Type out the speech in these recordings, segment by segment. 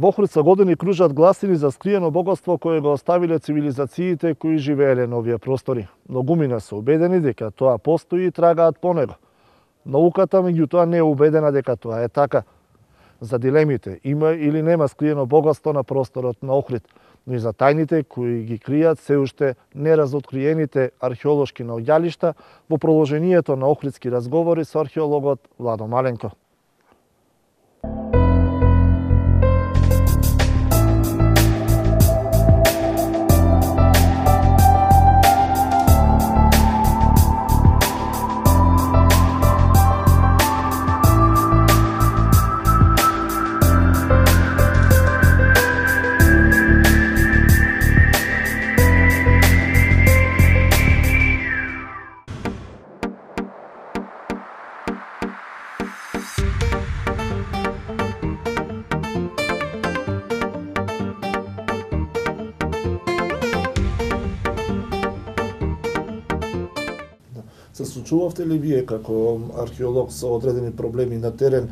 Во Охрид со години кружат гласини за скриено богатство кое го оставиле цивилизациите кои живееле на овие простори. Многумина се убедени дека тоа постои и трагаат по него. Науката меѓутоа не е убедена дека тоа е така. За дилемите има или нема скриено богатство на просторот на Охрид, но и за тајните кои ги кријат се уште неразоткриените археолошки наоѓалишта во продолжението на охридски разговори со археологот Владо Маленко. Се случувавте ли вие како археолог со одредени проблеми на терен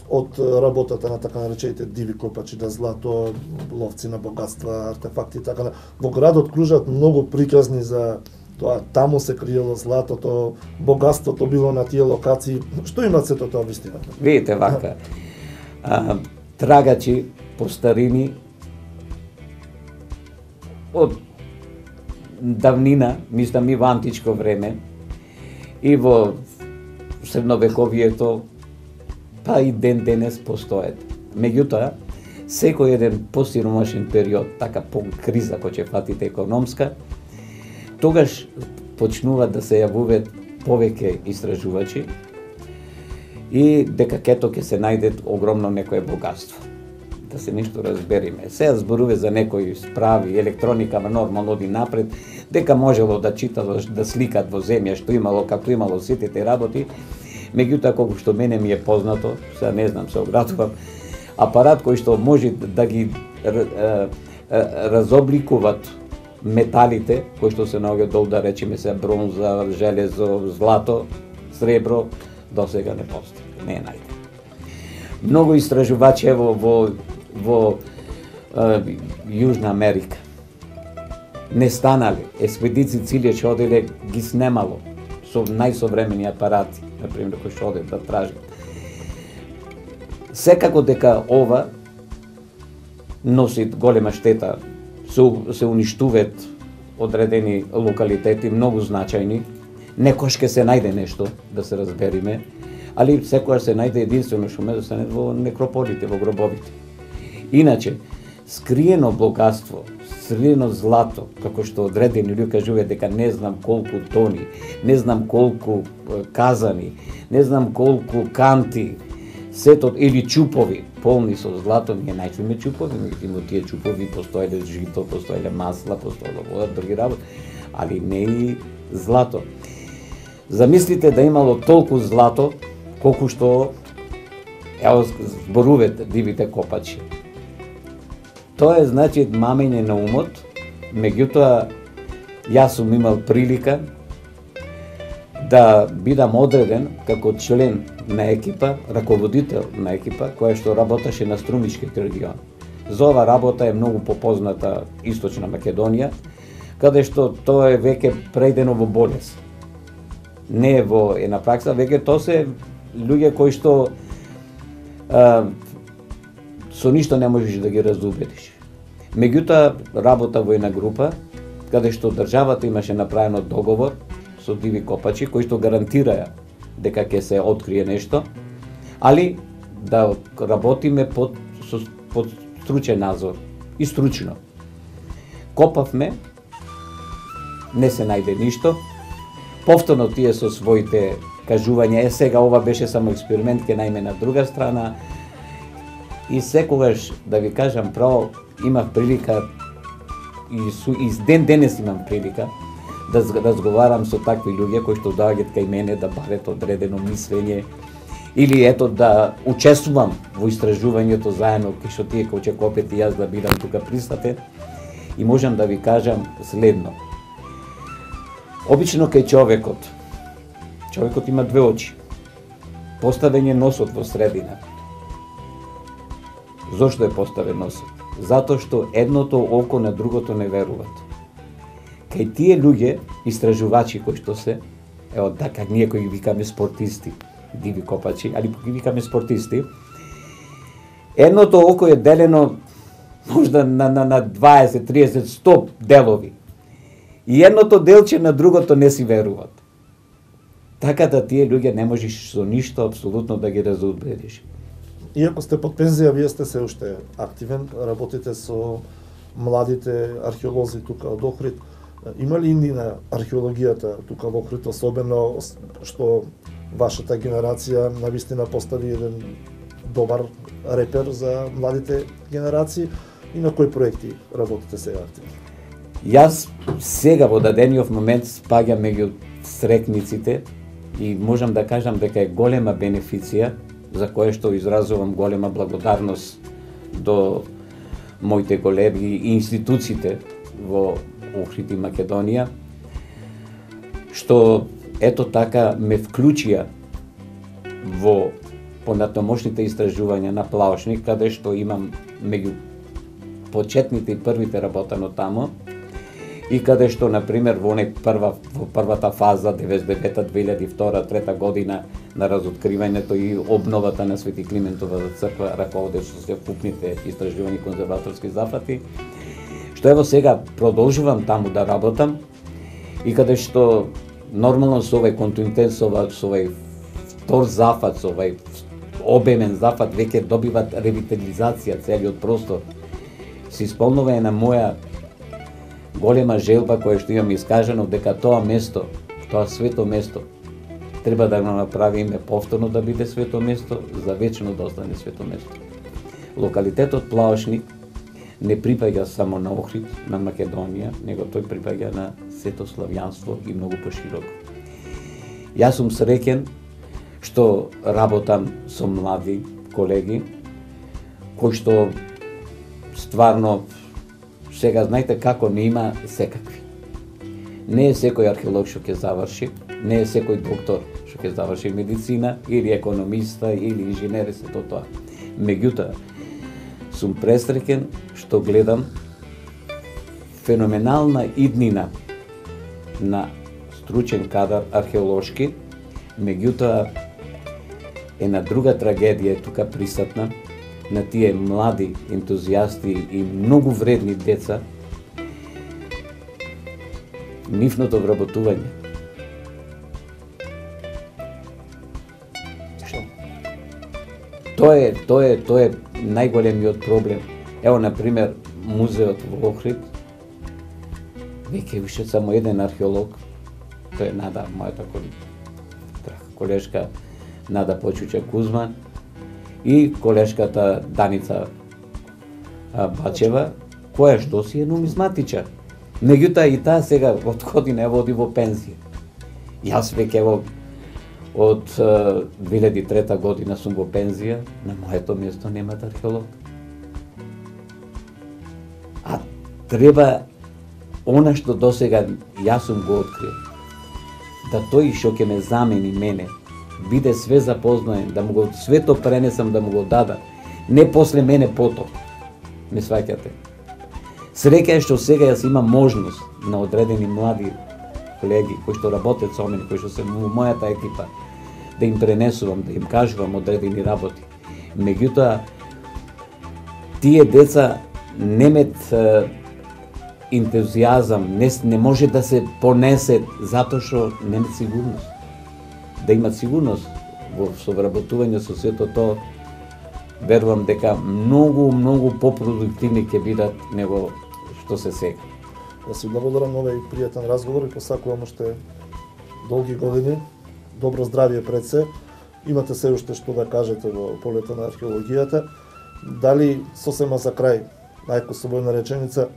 од работата на така наречените диви копачи на злато, ловци на богатства, артефакти и така? Во градот кружат многу приказни за тоа, таму се криело златото, богатството било на тие локации. Што имат сето тоа вистина? Видите вака, трагачи по старини од давнина, мислам и во античко време, и во средновековието, па и ден денес постоят. Меѓутоа, секој еден посиромашен период, така по криза кој ќе фатите економска, тогаш почнуваат да се јавуваат повеќе истражувачи и дека кето ќе се најдет огромно некое богатство. Да се нешто разбериме. Сега зборуваме за некои справи, електроника, нормално оди напред, дека можело да читат, да сликат во земја, што имало, како имало сите те работи. Меѓутоа, колку што мене ми е познато, сега не знам, се оградувам, апарат кој што може да ги разобликуваат металите, кои што се наоѓаат долу, да речеме се бронза, железо, злато, сребро, до сега не постои, не е најден. Многу истражувачи во Јужна Америка не станали, експедиции цели што оделе ги снемало со најсовремени апарати, например, кои што одат да тражат. Секако дека ова носи голема штета, се уништуваат одредени локалитети, многу значајни, некош ќе се најде нешто, да се разбериме, али секојаш се најде единствено што може да стане во некрополите, во гробовите. Иначе, скриено богатство, скриено злато, како што одредени луѓе кажуваат дека не знам колку тони, не знам колку казани, не знам колку канти, сето или чупови полни со злато, ние најдеме чупови, меѓутоа тие чупови постоеле жито, постоеле масла, постоеле вода, други работи, али не и злато. Замислите да имало толку злато, колку што ево зборувате дивите копачи. Тоа е значи мамење на умот, меѓутоа јас сум имал прилика да бидам одреден како член на екипа, раководител на екипа која што работеше на Струмичкиот регион. За ова работа е многу попозната Источна Македонија, каде што тоа е веќе преидено во болест. Не е во една пракса, веќе тоа се луѓе кои што со ништо не можеш да ги разубедиш. Меѓутоа, работа во една група, каде што државата имаше направено договор со диви копачи, кои што гарантираја дека ќе се открие нешто, али да работиме под стручен надзор и стручно. Копавме, не се најде ништо, повторно тие со своите кажувања, сега ова беше само експеримент, ќе најме на друга страна, и секогаш, да ви кажам право, имав прилика и ден денес имам прилика да разговарам со такви луѓе кои што доаѓаат кај мене да барат одредено мислење или ето да учествувам во истражувањето заедно кај што тие кои ќе копат и јас да бидам тука присутен, и можам да ви кажам следно. Обично кај човекот има две очи. Поставен е носот во средина. Зошто е поставен носет? Затоа што едното око на другото не веруваат. Кај тие луѓе, истражувачи кои што се, ево така ние кои ги викаме спортисти, диви копачи, али ги викаме спортисти, едното око е делено можда на 20, 30, 100 делови. И едното делче на другото не си веруваат. Така да тие луѓе не можеш со ништо апсолутно да ги разубедиш. Иако сте под пензија, вие сте се уште активен, работите со младите археолози тука од Охрид. Има ли инди на археологијата тука во Охрид, особено што вашата генерација навистина постави еден добар репер за младите генерации и на кои проекти работите сега активно? Јас сега во дадениот момент спаѓам меѓу срекниците и можам да кажам дека е голема бенефиција за кое што изразувам голема благодарност до моите колеги и институциите во Охрид и Македонија, што ето така ме вклучија во понатомошните истражувања на Плаошник, каде што имам меѓу почетните и првите работено тамо, и каде што, например, во првата фаза, 99-2002-2003 година на разоткривањето и обновата на Свети Климентова црква, раководе со секупните истражувања и конзерваторски зафати, што ево сега продолжувам таму да работам и каде што нормално со овој континуитет, со овој втор зафат, со овој обемен зафат, веќе добиват ревитализација целиот простор. Се исполнува една моја голема желба која што имам искажано дека тоа место, тоа свето место, треба да го направиме повторно да биде свето место, за вечно да остане свето место. Локалитетот Плаошник не припаѓа само на Охрид, на Македонија, него тој припаѓа на сето славјанство и многу пошироко. Јас сум среќен што работам со млади колеги, кои што стварно сега знаете како не има секакви. Не е секој археолог што ќе заврши, не е секој доктор што ќе заврши медицина, или економиста, или инженер, и сето тоа. Меѓутоа, сум пресреќен што гледам феноменална иднина на стручен кадар археолошки, меѓутоа една друга трагедија е тука присутна на тие млади ентузијасти и многу вредни деца, нивното вработување. Што? Тоа е најголемиот проблем. Ево, например, музеот во Охрид, веќе више само еден археолог, тоа е Нада, мојата колешка Нада Почуча Кузман, и колешката Даница Бачева, која што си е нумизматичар. Меѓутоа и таа сега од година води во пензија. Јас веќе од 2003 година сум во пензија, на моето место немат археолог. А треба она што досега јас сум го открил, да тој што ќе ме замени мене, биде све запознаен, да му го свето пренесам, да му го дадам, не после мене потоа. Ме сваќате? Среќа е што сега јас имам можност на одредени млади колеги кои што работат со мене, кои што се во мојата екипа, да им пренесувам, да им кажувам одредени работи. Меѓутоа, тие деца немет ентузијазам, не може да се понесе затоа што немет сигурност. Да имат сигурност во совработување со сето тоа, верувам дека многу попродуктивни ќе бидат него што се сега. Јас ви благодарам на овој пријатен разговор и посакувам уште долги години, добро здравје пред се. Имате се уште што да кажете во полето на археологијата. Дали сосема за крај, најкосовојна реченица,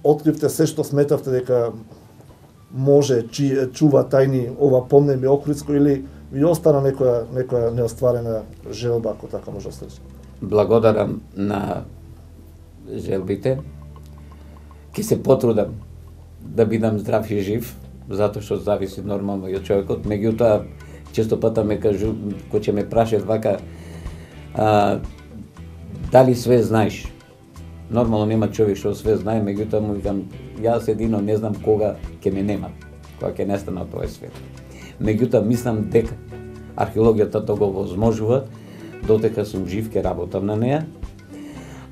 откривте се што сметавте дека може чува тајни ова помнеме Охридско, или ви остана некоја неостварена желба, ако така може да се рече? Благодарам на желбите. Ќе се потрудам да бидам здрав и жив, затоа што зависи нормално и од човекот. Меѓутоа, често пата ме кажу, кој ќе ме прашат вака, Дали све знаеш? Нормално нема човек што све знае, меѓутоа му викам, јас едино не знам кога ќе ме немат, кога ќе нестана од овој свет. Меѓутоа мислам дека археологијата тоа го возможува, додека сум жив ќе работам на неа.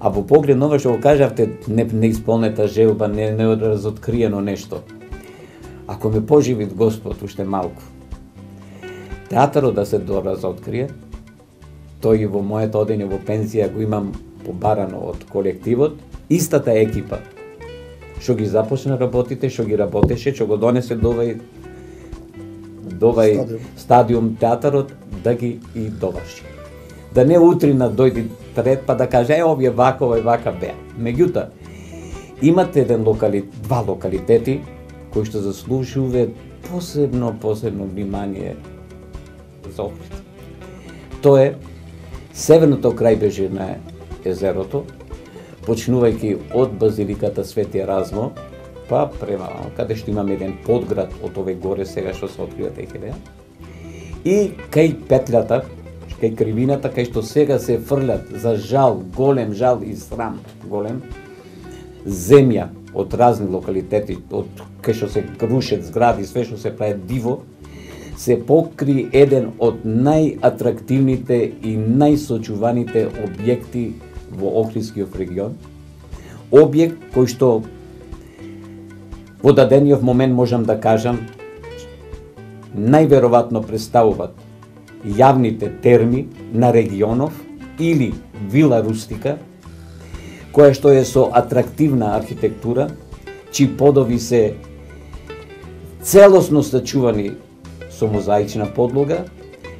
А во поглед на ова што го кажавте, не исполнета желба, не разоткриено нешто. Ако ме поживи Господ уште малку, театарот да се доразоткрие, тој и во моето одење во пензија го имам побарано од колективот, истата екипа што ги започна работите, што ги работеше, што го донесе до овај стадиум театарот, да ги и доврши. Да не утрина дојди трет па да каже овие вака, овој вака беа. Меѓутоа, имате два локалитети кои што заслужуваат посебно внимание за Охрид. Тоа е северното крајбрежје на езерото, почнувајќи од базиликата Свети Еразмо, па према каде што имаме еден подград од овој горе сега што се открива Техелеја, и кај петлята, кај кривината, кај што сега се фрлят за жал, голем жал и срам голем, земја од разни локалитети, од кај што се рушат згради, све што се прави диво, се покри еден од најатрактивните и најсочуваните објекти во Охридскиот регион. Објект кој што во дадениот момент можам да кажам најверојатно представуваат јавните терми на регионов или вила рустика, која што е со атрактивна архитектура, чии подови се целосно сачувани со мозаична подлога,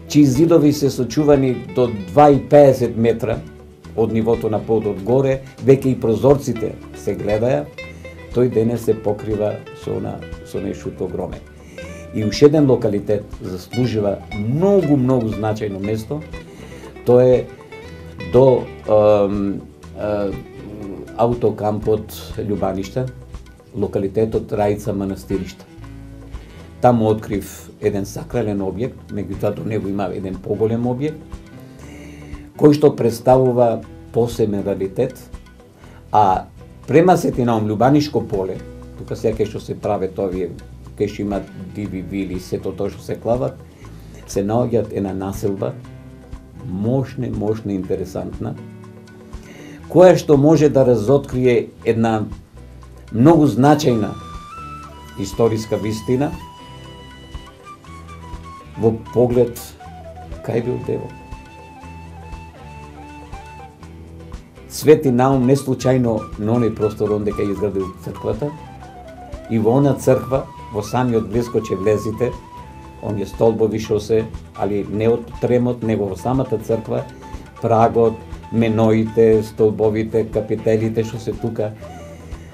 чии зидови се сочувани до 2,50 метра од нивото на подот горе, веќе и прозорците се гледаја, тој денес се покрива со нешто огромен. И уште еден локалитет заслужува многу значајно место, тоа е до аутокампот Љубаништа, локалитетот Раица Манастиришта. Таму открив еден сакрален објект, меѓутоа до него има еден поголем објект, кој што представува посебен раритет, а према Сетинаум Љубанишко поле, тука сега кај што се прават овие, кај што има диви вили, сето тоа што се клават, се наоѓаат една населба, мощна, интересантна, која што може да разоткрие една многу значајна историска вистина во поглед кај бил Девол. Свети Наум не случајно на оној простор онде кај изградил црквата, и во она црква, во самиот блеско че влезите, оние столбови што се, али не од тремот, него во самата црква, прагот, меноите, столбовите, капителите што се тука,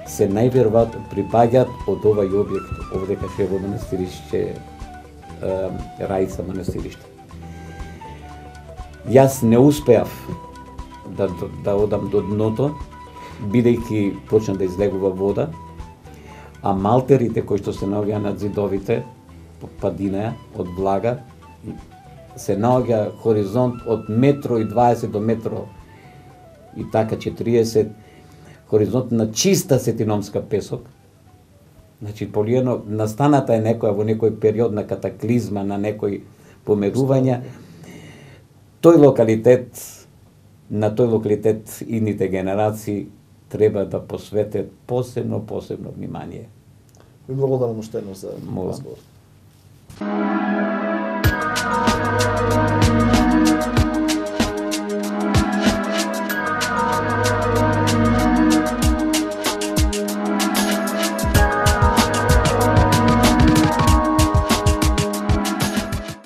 се најверојатно припаѓаат од овај објект, овде кај во манастириште Раица Манастириште. Јас не успеав да одам до дното, бидејќи почна да излегува вода, а малтерите кои што се наоѓа над зидовите, падинаја од влага, се наоѓа хоризонт од 1,20 до 1,40 хоризонт на чиста сетиномска песок. Значи, полиено, настаната е некоја во некој период на катаклизма, на некој померување. На тој локалитет идните генерации треба да посветат посебно внимание. Ви благодарам уште еднаш за разговор.